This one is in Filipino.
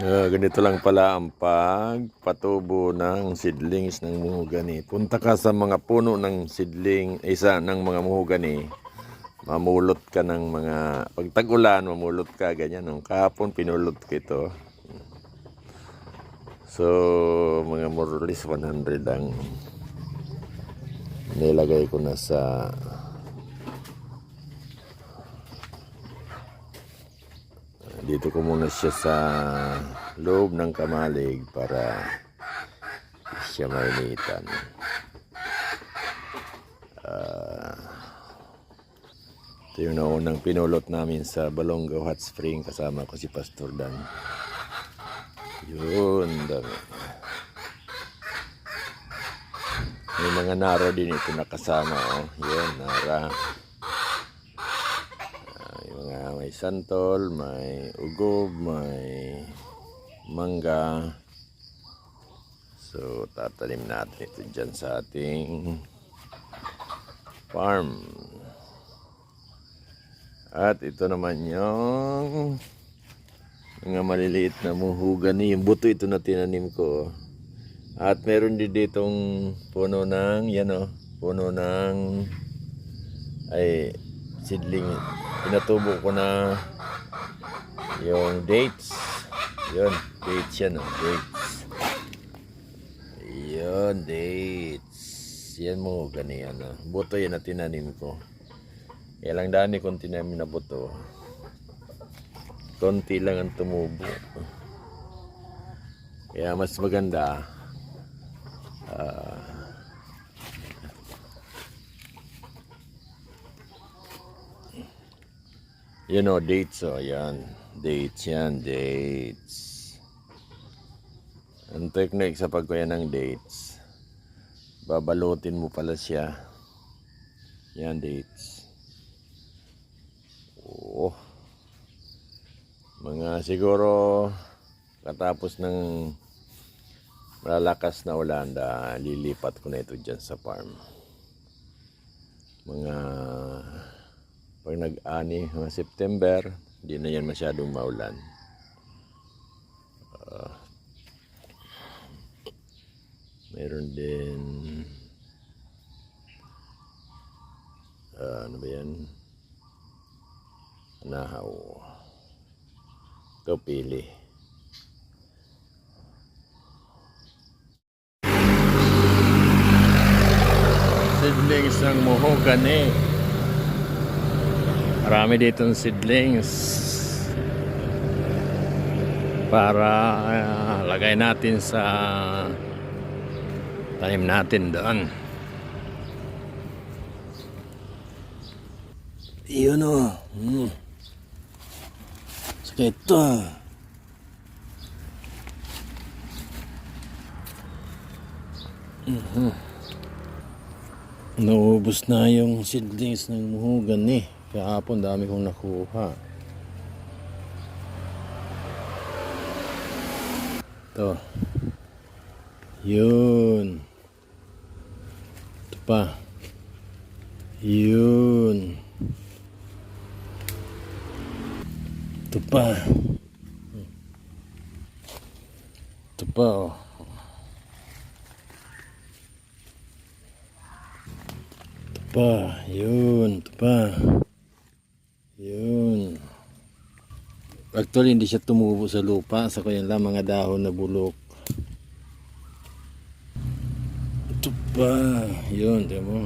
Ganito lang pala ang pagpatubo ng seedlings ng mahogany. Punta ka sa mga puno ng seedling, isa ng mga mahogany. Mamulot ka ng mga, pag tag-ulan, mamulot ka, ganyan. Nung kahapon, pinulot ko ito. So, mga more or less 100 ang nilagay ko na sa dito ko muna siya sa loob ng kamalig para siya mainitan. Ito yung naunang pinulot namin sa Balongaw Hot Spring, kasama ko si Pastor Dan. Yun, dami. May mga nara din ito nakasama. Oh. Yun, nara. May santol, may ugob, may mangga. So, tatanim natin ito dyan sa ating farm. At ito naman yung mga maliliit na mahogany. Yung buto ito na tinanim ko. At meron din ditong puno ng, yan o, puno ng, ay, seedling. Pinatubo ko na yung dates. Yun, dates yan o, dates. Yun, dates. Yan mo, ganyan o. Buto yan na tinanim ko. Kaya lang dami kong tinanim na buto. Konti lang ang tumubo. Kaya mas maganda you know, dates, oh, yan. Dates yan, dates. Ang technique sa pagkuha ng dates, babalutin mo pala siya. Yan, dates. Oh. Mga siguro katapos ng malalakas na ulan, lilipat ko na ito dyan sa farm. Mga pag nag-ani, mga September, hindi na yan masyadong maulan. Meron din ano ba yan? Nahaw. Ito pili. Seedlings ng mahogany. Marami ditong seedlings para lagay natin sa tanim natin doon. Yun o. Sakit to. Naubos na yung seedlings ng mahogany. Kahapon dami kong nakuha. Ito. Yun. Ito pa. Yun. Ito pa. Ito pa, oh. Ito pa. Yun. Ito pa. Yun. Actually, hindi siya tumubo sa lupa. Sa kanya lang mga dahon na bulok. Ito pa. Yun, di mo.